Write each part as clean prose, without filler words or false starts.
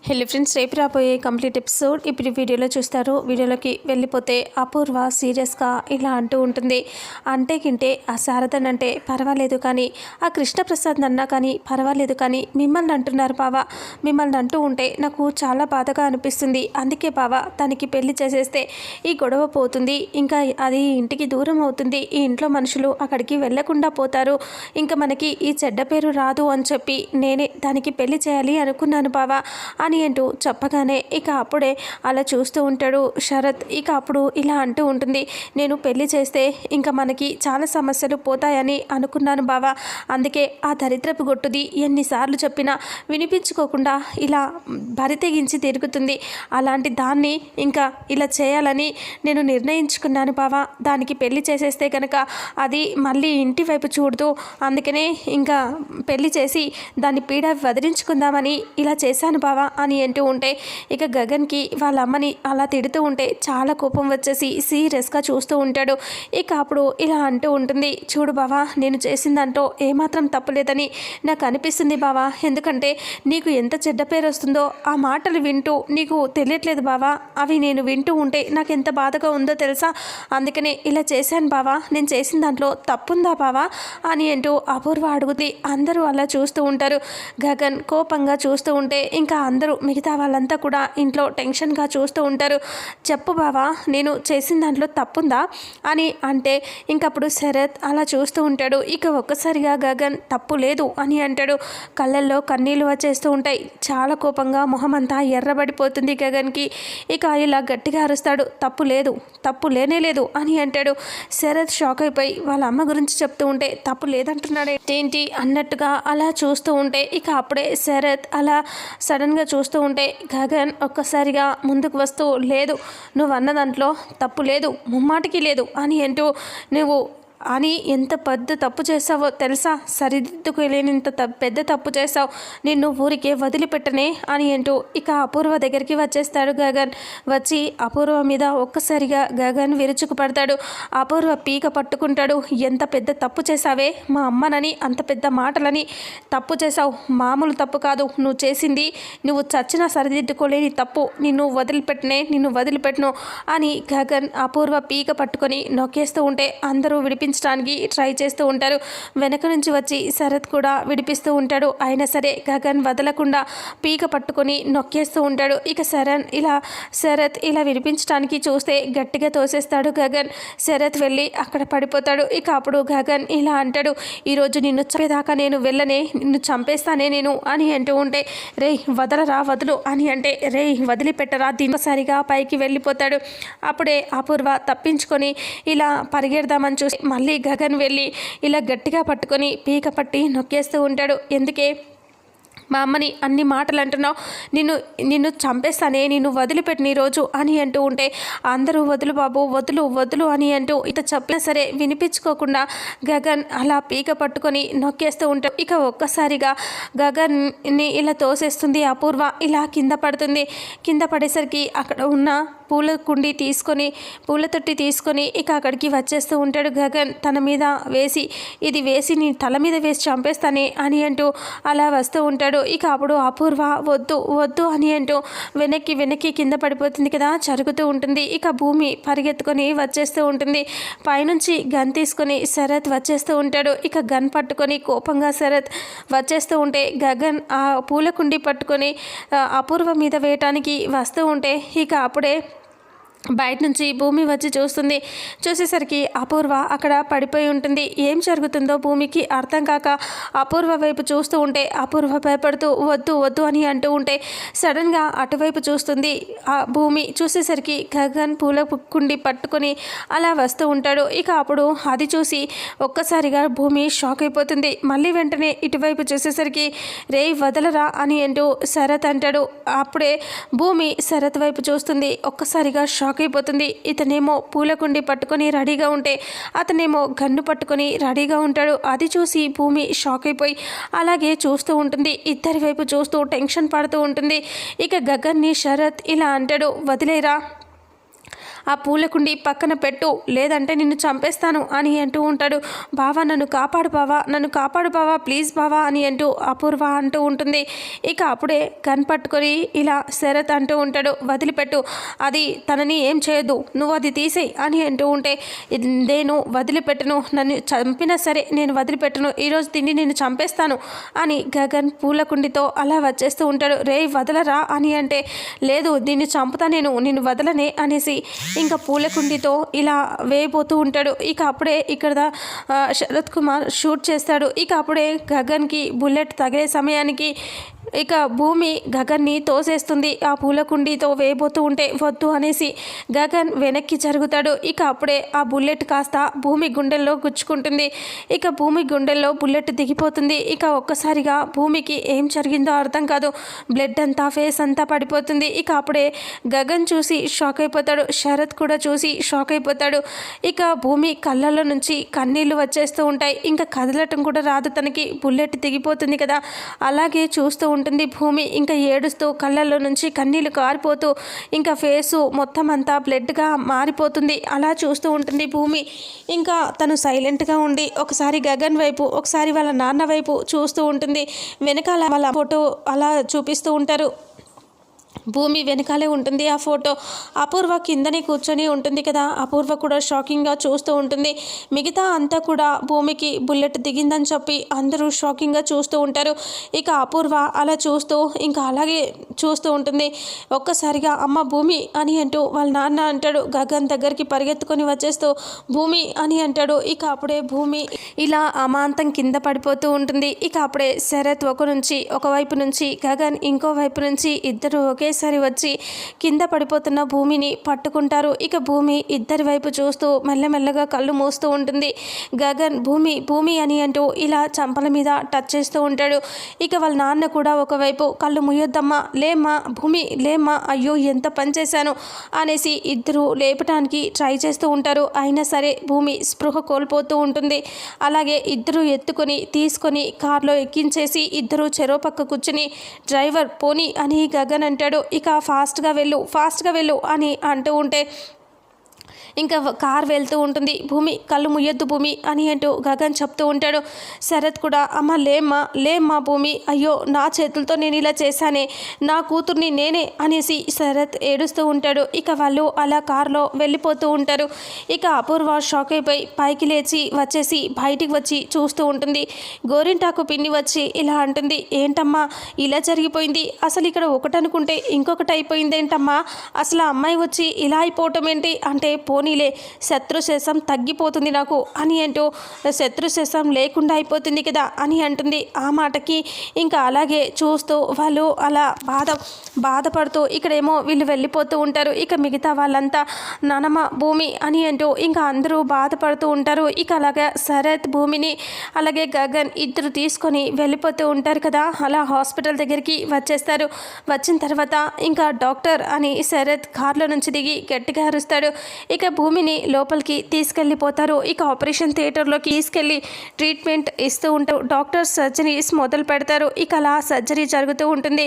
Hello friends, రేపు రాబోయే complete episode ఇప్పుడు వీడియోలో చూస్తారు. వీడియోలోకి వెళ్ళిపోతే అపూర్వ సీరియస్గా ఇలా అంటూ ఉంటుంది. గింటే ఆ శారదన్ అంటే పర్వాలేదు, కానీ ఆ కృష్ణప్రసాద్ అన్నా కానీ పర్వాలేదు, కానీ మిమ్మల్ని అంటున్నారు బావా. మిమ్మల్ని అంటూ ఉంటే నాకు చాలా బాధగా అనిపిస్తుంది. అందుకే బావా, తనకి పెళ్లి చేసేస్తే ఈ గొడవ పోతుంది, ఇంకా అది ఇంటికి దూరం అవుతుంది, ఈ ఇంట్లో మనుషులు అక్కడికి వెళ్లకుండా పోతారు, ఇంకా మనకి ఈ చెడ్డ పేరు రాదు అని చెప్పి నేనే దానికి పెళ్లి చేయాలి అనుకున్నాను బావా అని అంటూ చెప్పగానే ఇక అప్పుడే అలా చూస్తూ ఉంటాడు శరత్. ఇక అప్పుడు ఇలా అంటూ ఉంటుంది, నేను పెళ్లి చేస్తే ఇంకా మనకి చాలా సమస్యలు పోతాయని అనుకున్నాను బావా. అందుకే ఆ దరిద్రపు గొట్టుది ఎన్నిసార్లు చెప్పినా వినిపించుకోకుండా ఇలా బరితెగించి తిరుగుతుంది. అలాంటి దాన్ని ఇంకా ఇలా చేయాలని నేను నిర్ణయించుకున్నాను బావా. దానికి పెళ్లి చేసేస్తే కనుక అది మళ్ళీ ఇంటి వైపు చూడదు, అందుకనే ఇంకా పెళ్లి చేసి దాన్ని పీడ వదిలించుకుందామని ఇలా చేశాను బావా అని అంటూ ఉంటే ఇక గగన్కి వాళ్ళ అమ్మని అలా తిడుతూ ఉంటే చాలా కోపం వచ్చేసి సీరియస్గా చూస్తూ ఉంటాడు. ఇక అప్పుడు ఇలా అంటూ ఉంటుంది, చూడు బావా, నేను చేసిన దాంట్లో ఏమాత్రం తప్పులేదని నాకు అనిపిస్తుంది బావా. ఎందుకంటే నీకు ఎంత చెడ్డ పేరు వస్తుందో ఆ మాటలు వింటూ నీకు తెలియట్లేదు బావా. అవి నేను వింటూ ఉంటే నాకు ఎంత బాధగా ఉందో తెలుసా. అందుకనే ఇలా చేశాను బావా. నేను చేసిన దాంట్లో తప్పుందా బావా అని అంటూ అపూర్వ అడుగుతుంది. అందరూ అలా చూస్తూ ఉంటారు. గగన్ కోపంగా చూస్తూ ఉంటే ఇంకా అందరూ మిగతా వాళ్ళంతా కూడా ఇంట్లో టెన్షన్గా చూస్తూ ఉంటారు. చెప్పు బావా, నేను చేసిన దాంట్లో తప్పుందా అని అంటే ఇంకప్పుడు శరత్ అలా చూస్తూ ఉంటాడు. ఇక ఒక్కసారిగా గగన్ తప్పు లేదు అని అంటాడు. కళ్ళల్లో కన్నీళ్ళు వచ్చేస్తూ ఉంటాయి. చాలా కోపంగా మొహం అంతా ఎర్రబడిపోతుంది గగన్కి. ఇక ఇలా గట్టిగా అరుస్తాడు, తప్పు లేదు, తప్పు లేనే లేదు అని అంటాడు. శరత్ షాక్ అయిపోయి వాళ్ళ అమ్మ గురించి చెప్తూ ఉంటే తప్పు లేదంటున్నాడే ఏంటి అన్నట్టుగా అలా చూస్తూ ఉంటే ఇక అప్పుడే శరత్ అలా సడన్గా చూస్తూ ఉంటే గగన్ ఒక్కసారిగా ముందుకు వస్తూ, లేదు, నువ్వు అన్న దాంట్లో తప్పు లేదు, ముమ్మాటికి లేదు అని అంటూ నువ్వు అని ఎంత పెద్ద తప్పు చేసావో తెలుసా. సరిదిద్దుకోలేనంత పెద్ద తప్పు చేసావు. నిన్ను ఊరికే వదిలిపెట్టనే అని అంటూ ఇక అపూర్వ దగ్గరికి వచ్చేస్తాడు గగన్. వచ్చి అపూర్వ మీద ఒక్కసారిగా గగన్ విరుచుకు పడతాడు. అపూర్వ పీక పట్టుకుంటాడు. ఎంత పెద్ద తప్పు చేసావే, మా అమ్మనని అంత పెద్ద మాటలని తప్పు చేసావు. మామూలు తప్పు కాదు నువ్వు చేసింది, నువ్వు చచ్చినా సరిదిద్దుకోలేని తప్పు. నిన్ను వదిలిపెట్టను అని గగన్ అపూర్వ పీక పట్టుకొని నొక్కేస్తూ ఉంటే అందరూ విడిపించడానికి ట్రై చేస్తూ ఉంటారు. వెనక నుంచి వచ్చి శరత్ కూడా విడిపిస్తూ ఉంటాడు. అయినా సరే గగన్ వదలకుండా పీక పట్టుకొని నొక్కేస్తూ ఉంటాడు. ఇక శరత్ ఇలా విడిపించడానికి చూస్తే గట్టిగా తోసేస్తాడు గగన్. శరత్ వెళ్ళి అక్కడ పడిపోతాడు. ఇక అప్పుడు గగన్ ఇలా అంటాడు, ఈరోజు నిన్ను చంపేదాకా నేను వెళ్ళనే, నిన్ను చంపేస్తానే నేను అని అంటూ ఉంటే, రేయ్ వదలరా, వదులు అని అంటే, రేయ్ వదిలిపెట్టరా, దినసరిగా పైకి వెళ్ళిపోతాడు. అప్పుడే అపూర్వ తప్పించుకొని ఇలా పరిగెడదామని చూసి మళ్ళీ గగన్ వెళ్ళి ఇలా గట్టిగా పట్టుకొని పీక పట్టి నొక్కేస్తూ ఉంటాడు. ఎందుకే మా అమ్మని అన్ని మాటలు అంటున్నావు, నిన్ను చంపేస్తానే, నిన్ను వదిలిపెట్టిన ఈరోజు అని అంటూ ఉంటే అందరూ వదులు బాబు, వదులు అని అంటూ ఇత చెప్పినా సరే వినిపించుకోకుండా గగన్ అలా పీక పట్టుకొని నొక్కేస్తూ ఉంటాడు. ఇక ఒక్కసారిగా గగన్ని ఇలా తోసేస్తుంది అపూర్వ. ఇలా కింద పడుతుంది. కింద పడేసరికి అక్కడ ఉన్న పూల తొట్టి తీసుకొని ఇక అక్కడికి వచ్చేస్తూ ఉంటాడు గగన్. తన మీద వేసి నీ తల మీద వేసి చంపేస్తానే అని అంటూ అలా వస్తూ ఉంటాడు. ఇక అప్పుడు అపూర్వ వద్దు అని అంటూ వెనక్కి కింద పడిపోతుంది కదా, జరుగుతూ ఉంటుంది. ఇక భూమి పరిగెత్తుకొని వచ్చేస్తూ ఉంటుంది. పైనుంచి గన్ తీసుకొని శరత్ వచ్చేస్తూ ఉంటాడు. ఇక గన్ పట్టుకొని కోపంగా శరత్ వచ్చేస్తూ ఉంటే గగన్ ఆ పూల కుండి పట్టుకొని అపూర్వ మీద వేయటానికి వస్తూ ఉంటే ఇక అప్పుడే బయట నుంచి భూమి వచ్చి చూసేసరికి అపూర్వ అక్కడ పడిపోయి ఉంటుంది. ఏం జరుగుతుందో భూమికి అర్థం కాక అపూర్వ వైపు చూస్తూ ఉంటే అపూర్వ భయపడుతూ వద్దు అని అంటూ ఉంటే సడన్గా అటువైపు చూస్తుంది ఆ భూమి. చూసేసరికి గగన్ పూల కుండి పట్టుకొని అలా వస్తూ ఉంటాడు. ఇక అప్పుడు అది చూసి ఒక్కసారిగా భూమి షాక్ అయిపోతుంది. మళ్ళీ వెంటనే ఇటువైపు చూసేసరికి రేయ్ వదలరా అని అంటూ శరత్ అంటాడు. అప్పుడే భూమి శరత్ వైపు చూస్తుంది. ఒక్కసారిగా షాక్ అయిపోతుంది. ఇతనేమో పూలకుండి పట్టుకొని రెడీగా ఉంటే అతనేమో గన్ను పట్టుకొని రెడీగా ఉంటాడు. అది చూసి భూమి షాక్ అయిపోయి అలాగే చూస్తూ ఉంటుంది. ఇద్దరి వైపు చూస్తూ టెన్షన్ పడుతూ ఉంటుంది. ఇక గగన్ని శరత్ ఇలా అంటాడు, వదిలేరా, ఆ పూలకుండి పక్కన పెట్టు, లేదంటే నిన్ను చంపేస్తాను అని అంటూ ఉంటాడు. బావా నన్ను కాపాడు బావా, నన్ను కాపాడు బావా, ప్లీజ్ బావా అని అంటూ అపూర్వ అంటూ ఉంటుంది. ఇక అప్పుడే గన్ పట్టుకొని ఇలా శరత్ అంటూ ఉంటాడు, వదిలిపెట్టు, అది తనని ఏం చేయొద్దు, నువ్వు అది తీసేయి అని అంటూ ఉంటే, నేను వదిలిపెట్టను, నన్ను చంపినా సరే నేను వదిలిపెట్టను, ఈరోజు తిండి నేను చంపేస్తాను అని గగన్ పూలకుండితో అలా వచ్చేస్తూ ఉంటాడు. రే వదలరా అని అంటే, లేదు దీన్ని చంపుతా, నేను వదలనే అనేసి ఇంకా పూలకుండితో ఇలా వేయబోతూ ఉంటాడు. ఇక అప్పుడే ఇక్కడ శరత్ కుమార్ షూట్ చేస్తాడు. ఇక అప్పుడే గగన్కి బుల్లెట్ తగిలే సమయానికి ఇక భూమి గగన్ని తోసేస్తుంది. ఆ పూలకుండితో వేయబోతూ ఉంటే వద్దు అనేసి గగన్ వెనక్కి జరుగుతాడు. ఇక అప్పుడే ఆ బుల్లెట్ కాస్త భూమి గుండెల్లో గుచ్చుకుంటుంది. ఇక భూమి గుండెల్లో బుల్లెట్ దిగిపోతుంది. ఇక ఒక్కసారిగా భూమికి ఏం జరిగిందో అర్థం కాదు, బ్లడ్ అంతా ఫేస్ అంతా పడిపోతుంది. ఇక అప్పుడే గగన్ చూసి షాక్ అయిపోతాడు, శరత్ కూడా చూసి షాక్ అయిపోతాడు. ఇక భూమి కళ్ళల్లో నుంచి కన్నీళ్లు వచ్చేస్తూ ఉంటాయి. ఇంకా కదలటం కూడా రాదు, తనకి బుల్లెట్ దిగిపోతుంది కదా, అలాగే చూస్తూ ఉంటుంది భూమి. ఇంకా ఏడుస్తూ కళ్ళల్లో నుంచి కన్నీళ్లు కారిపోతూ ఇంకా ఫేసు మొత్తం అంతా బ్లడ్గా మారిపోతుంది. అలా చూస్తూ ఉంటుంది భూమి. ఇంకా తను సైలెంట్గా ఉండి ఒకసారి గగన్ వైపు, ఒకసారి వాళ్ళ నాన్న వైపు చూస్తూ ఉంటుంది. వెనకాల వాళ్ళ ఫోటో అలా చూపిస్తూ ఉంటారు. భూమి వెనకాలే ఉంటుంది ఆ ఫోటో. అపూర్వ కిందనే కూర్చొని ఉంటుంది కదా, అపూర్వ కూడా షాకింగ్గా చూస్తూ ఉంటుంది. మిగతా అంతా కూడా భూమికి బుల్లెట్ దిగిందని చెప్పి అందరూ షాకింగ్గా చూస్తూ ఉంటారు. ఇక అపూర్వ అలా చూస్తూ ఇంకా అలాగే చూస్తూ ఉంటుంది. ఒక్కసారిగా అమ్మ భూమి అని అంటూ వాళ్ళ నాన్న అంటాడు. గగన్ దగ్గరికి పరిగెత్తుకొని వచ్చేస్తూ భూమి అని అంటాడు. ఇక అప్పుడే భూమి ఇలా అమాంతం కింద పడిపోతూ ఉంటుంది. ఇక అప్పుడే శరత్ ఒకవైపు నుంచి గగన్ ఇంకో వైపు నుంచి ఇద్దరు ఒకేసారి వచ్చి కింద పడిపోతున్న భూమిని పట్టుకుంటారు. ఇక భూమి ఇద్దరి వైపు చూస్తూ మెల్లమెల్లగా కళ్ళు మూస్తూ ఉంటుంది. గగన్ భూమి భూమి అని అంటూ ఇలా చంపల మీద టచ్ చేస్తూ ఉంటాడు. ఇక వాళ్ళ నాన్న కూడా ఒకవైపు కళ్ళు ముయ్యొద్దమ్మా, లేమ్మా భూమి లేమ్మా, అయ్యో ఎంత పని చేశాను అనేసి ఇద్దరు లేపటానికి ట్రై చేస్తూ ఉంటారు. అయినా సరే భూమి స్పృహ కోల్పోతూ ఉంటుంది. అలాగే ఇద్దరు తీసుకొని కార్లో ఎక్కించేసి ఇద్దరు చెరో పక్క కూర్చుని డ్రైవర్ పోనీ అని గగన్ అంటాడు. ఇక ఫాస్ట్గా వెళ్ళు అని అంటూ ఉంటే ఇంకా కార్ వెళ్తూ ఉంటుంది. భూమి కళ్ళు ముయ్యొద్దు భూమి అని అంటూ గగన్ చెప్తూ ఉంటాడు. శరత్ కూడా అమ్మ లేమ్మా భూమి, అయ్యో నా చేతులతో నేను ఇలా చేశానే, నా కూతుర్ని నేనే అనేసి శరత్ ఏడుస్తూ ఉంటాడు. ఇక వాళ్ళు అలా కార్లో వెళ్ళిపోతూ ఉంటారు. ఇక అపూర్వ షాక్ అయిపోయి పైకి లేచి వచ్చేసి బయటికి వచ్చి చూస్తూ ఉంటుంది. గోరింటాకు పిన్ని వచ్చి ఇలా అంటుంది, ఏంటమ్మా ఇలా జరిగిపోయింది, అసలు ఇక్కడ ఒకటనుకుంటే ఇంకొకటి అయిపోయిందేంటమ్మా, అసలు ఆ అమ్మాయి వచ్చి ఇలా అయిపోవటం ఏంటి అంటే, పోనీలే శత్రుశేషం తగ్గిపోతుంది నాకు అని అంటూ, శత్రుశేషం లేకుండా అయిపోతుంది కదా అని అంటుంది. ఆ మాటకి ఇంకా అలాగే చూస్తూ వాళ్ళు అలా బాధపడుతూ ఇక్కడేమో వీళ్ళు వెళ్ళిపోతూ ఉంటారు. ఇక మిగతా వాళ్ళంతా నానమ్మ భూమి అని అంటూ ఇంకా అందరూ బాధపడుతూ ఉంటారు. ఇక అలాగే శరత్ భూమిని అలాగే గగన్ ఇద్దరు తీసుకొని వెళ్ళిపోతూ ఉంటారు కదా. అలా హాస్పిటల్ దగ్గరికి వచ్చేస్తారు. వచ్చిన తర్వాత ఇంకా డాక్టర్ అని శరత్ కార్లో నుంచి దిగి గట్టిగా అరుస్తాడు. ఇక భూమిని లోపలికి తీసుకెళ్ళిపోతారు. ఇక ఆపరేషన్ థియేటర్లోకి తీసుకెళ్ళి ట్రీట్మెంట్ ఇస్తూ ఉంటారు. డాక్టర్ సర్జరీస్ మొదలు పెడతారు. ఇక అలా సర్జరీ జరుగుతూ ఉంటుంది.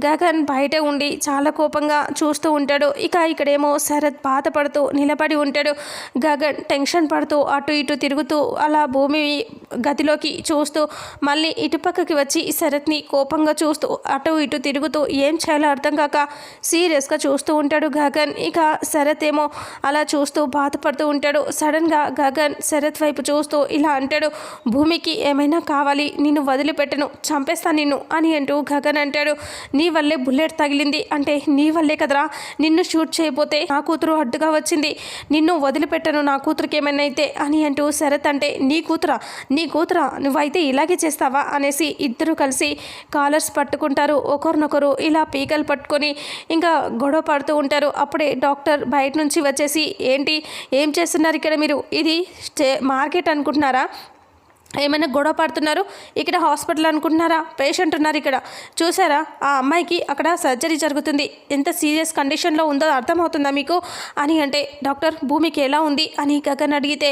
గగన్ బయట ఉండి చాలా కోపంగా చూస్తూ ఉంటాడు. ఇక ఇక్కడేమో శరత్ బాధపడుతూ నిలబడి ఉంటాడు. గగన్ టెన్షన్ పడుతూ అటు ఇటు తిరుగుతూ అలా భూమి గదిలోకి చూస్తూ మళ్ళీ ఇటుపక్కకి వచ్చి శరత్ని కోపంగా చూస్తూ అటు ఇటు తిరుగుతూ ఏం చేయాలో అర్థం కాక సీరియస్గా చూస్తూ ఉంటాడు గగన్. ఇక శరత్ ఏమో అలా చూస్తూ బాధపడుతూ ఉంటాడు. సడన్గా గగన్ శరత్ వైపు చూస్తూ ఇలా అంటాడు, భూమికి ఏమైనా కావాలి, నిన్ను వదిలిపెట్టను, చంపేస్తాను నిన్ను అని అంటూ గగన్ అంటాడు. నీ వల్లే బుల్లెట్ తగిలింది అంటే నీ వల్లే కదరా, నిన్ను షూట్ చేయబోతే నా కూతురు అడ్డుగా వచ్చింది, నిన్ను వదిలిపెట్టను నా కూతురికి ఏమైనా అయితే అని అంటూ శరత్ అంటే, నీ కూతురా నువ్వైతే ఇలాగే చేస్తావా అనేసి ఇద్దరు కలిసి కాలర్స్ పట్టుకుంటారు. ఒకరినొకరు ఇలా పీకలు పట్టుకొని ఇంకా గొడవ పడుతూ ఉంటారు. అప్పుడే డాక్టర్ బయట నుంచి వచ్చేసి, ఏంటి ఏం చేస్తున్నారు ఇక్కడ మీరు, ఇది మార్కెట్ అనుకుంటున్నారా, ఏమైనా గొడవ పడుతున్నారు? ఇక్కడ హాస్పిటల్ అనుకుంటున్నారా? పేషెంట్ ఉన్నారు ఇక్కడ. చూసారా ఆ అమ్మాయికి అక్కడ సర్జరీ జరుగుతుంది, ఎంత సీరియస్ కండిషన్లో ఉందో అర్థమవుతుందా మీకు అని అంటే, డాక్టర్ భూమికి ఎలా ఉంది అని గగన్ అడిగితే,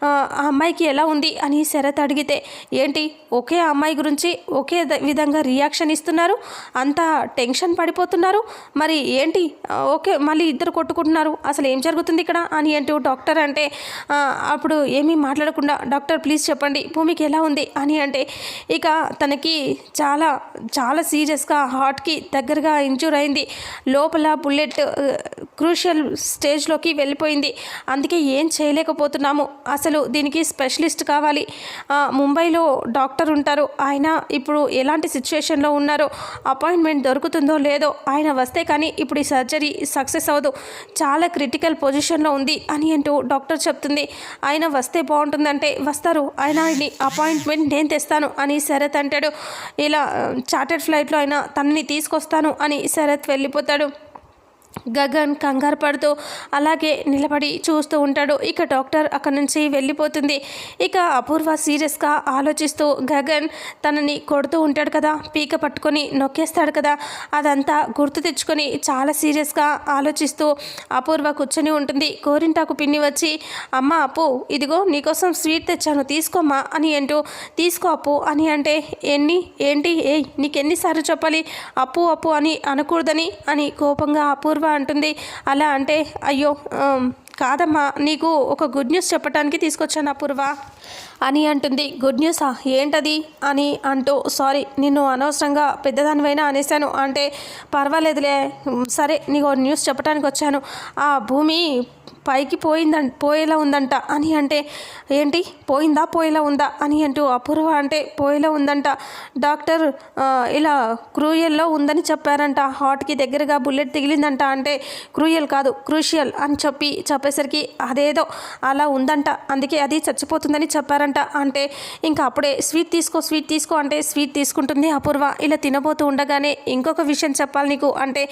ఆ అమ్మాయికి ఎలా ఉంది అని శరత్ అడిగితే, ఏంటి ఒకే అమ్మాయి గురించి ఒకే విధంగా రియాక్షన్ ఇస్తున్నారు, అంత టెన్షన్ పడిపోతున్నారు, మరి ఏంటి ఓకే మళ్ళీ ఇద్దరు కొట్టుకుంటున్నారు, అసలు ఏం జరుగుతుంది ఇక్కడ అని అంటూ డాక్టర్ అంటే, అప్పుడు ఏమీ మాట్లాడకుండా, డాక్టర్ ప్లీజ్ చెప్పండి భూమికి ఎలా ఉంది అని అంటే, ఇక తనకి చాలా చాలా సీరియస్గా హార్ట్కి దగ్గరగా ఇంజూర్ అయింది, లోపల బుల్లెట్ క్రూషియల్ స్టేజ్లోకి వెళ్ళిపోయింది, అందుకే ఏం చేయలేకపోతున్నాము, అసలు దీనికి స్పెషలిస్ట్ కావాలి, ముంబైలో డాక్టర్ ఉంటారు, ఆయన ఇప్పుడు ఎలాంటి సిచ్యువేషన్లో ఉన్నారో, అపాయింట్మెంట్ దొరుకుతుందో లేదో, ఆయన వస్తే కానీ ఇప్పుడు ఈ సర్జరీ సక్సెస్ అవ్వదు, చాలా క్రిటికల్ పొజిషన్లో ఉంది అని అంటూ డాక్టర్ చెప్తుంది. ఆయన వస్తే బాగుంటుందంటే వస్తారు, ఆయనని అపాయింట్మెంట్ నేను తెస్తాను అని శరత్ అంటాడు. ఇలా చార్టెడ్ ఫ్లైట్లో అయినా తనని తీసుకొస్తాను అని శరత్ వెళ్ళిపోతాడు. గగన్ కంగారు పడుతూ అలాగే నిలబడి చూస్తూ ఉంటాడు. ఇక డాక్టర్ అక్కడి నుంచి వెళ్ళిపోతుంది. ఇక అపూర్వ సీరియస్గా ఆలోచిస్తూ గగన్ తనని కొడుతూ ఉంటాడు కదా, పీక పట్టుకొని నొక్కేస్తాడు కదా, అదంతా గుర్తు తెచ్చుకొని చాలా సీరియస్గా ఆలోచిస్తూ అపూర్వ కూర్చొని ఉంటుంది. గోరింటాకు పిన్ని వచ్చి, అమ్మ అప్పు ఇదిగో నీకోసం స్వీట్ తెచ్చాను తీసుకోమ్మా అని అంటూ, తీసుకో అప్పు అని అంటే, ఏంటి నీకెన్నిసార్లు చెప్పాలి అప్పు అప్పు అని అనకూడదని అని కోపంగా అపూర్వ అంటుంది. అలా అంటే, అయ్యో కాదమ్మా నీకు ఒక గుడ్ న్యూస్ చెప్పడానికి తీసుకొచ్చాను అపూర్వ అని అంటుంది. గుడ్ న్యూసా ఏంటది అని అంటూ, సారీ నిన్ను అనవసరంగా పెద్దదానివైనా అనేసాను అంటే, పర్వాలేదులే సరే నీకు న్యూస్ చెప్పడానికి వచ్చాను, ఆ భూమి పైకి పోయేలా ఉందంట అని అంటే, ఏంటి పోయేలా ఉందా అని అంటూ అపూర్వ అంటే, పోయేలా ఉందంట డాక్టర్, ఇలా క్రూయల్లో ఉందని చెప్పారంట, హార్ట్కి దగ్గరగా బుల్లెట్ తిగిలిందంట అంటే, క్రూయల్ కాదు క్రూషియల్ అని చెప్పేసరికి అదేదో అలా ఉందంట, అందుకే అది చచ్చిపోతుందని చెప్పారంట అంటే, ఇంకా అప్పుడే స్వీట్ తీసుకో అంటే స్వీట్ తీసుకుంటుంది అపూర్వ. ఇలా తినబోతూ ఉండగానే ఇంకొక విషయం చెప్పాలి నీకు అంటే,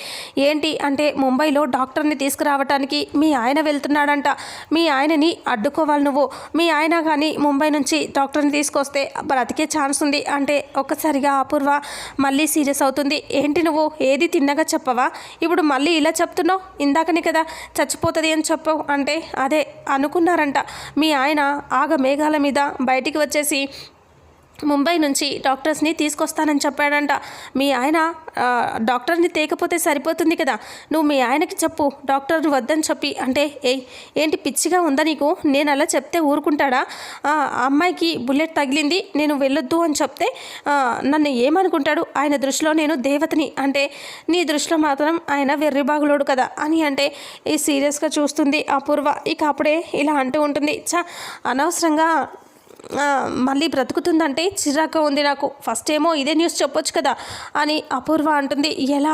ఏంటి అంటే, ముంబైలో డాక్టర్ని తీసుకురావడానికి మీ ఆయన వెళ్తున్నాడంట, మీ ఆయనని అడ్డుకోవాలి నువ్వు, మీ ఆయన కానీ ముంబై నుంచి డాక్టర్ని తీసుకొస్తే బ్రతికే ఛాన్స్ ఉంది అంటే, ఒక్కసారిగా అపూర్వ మళ్ళీ సీరియస్ అవుతుంది. ఏంటి నువ్వు ఏది తిన్నగా చెప్పవా, ఇప్పుడు మళ్ళీ ఇలా చెప్తున్నావు, ఇందాకనే కదా చచ్చిపోతుంది అని చెప్పవు అంటే, అదే అనుకున్నారంట మీ ఆయన ఆగ మేఘాల మీద బయటికి వచ్చేసి ముంబై నుంచి డాక్టర్స్ని తీసుకొస్తానని చెప్పాడంట. మీ ఆయన డాక్టర్ని తేకపోతే సరిపోతుంది కదా, నువ్వు మీ ఆయనకి చెప్పు డాక్టర్ని వద్దని చెప్పి అంటే, ఏంటి పిచ్చిగా ఉందా నీకు, నేను అలా చెప్తే ఊరుకుంటాడా, అమ్మాయికి బుల్లెట్ తగిలింది నేను వెళ్ళొద్దు అని చెప్తే నన్ను ఏమనుకుంటాడు, ఆయన దృష్టిలో నేను దేవతని అంటే, నీ దృష్టిలో మాత్రం ఆయన వెర్రిబాగులోడు కదా అని అంటే, ఈ సీరియస్గా చూస్తుంది అపూర్వ. ఇక అప్పుడే ఇలా అంటూ ఉంటుంది, అనవసరంగా మళ్ళీ బ్రతుకుతుందంటే చిరాక ఉంది నాకు, ఫస్ట్ ఏమో ఇదే న్యూస్ చెప్పొచ్చు కదా అని అపూర్వ అంటుంది. ఎలా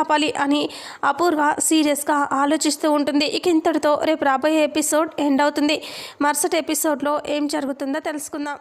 ఆపాలి అని అపూర్వ సీరియస్గా ఆలోచిస్తూ ఉంటుంది. ఇక ఇంతటితో రేపు రాబోయే ఎపిసోడ్ ఎండ్ అవుతుంది. మరుసటి ఎపిసోడ్లో ఏం జరుగుతుందో తెలుసుకుందాం.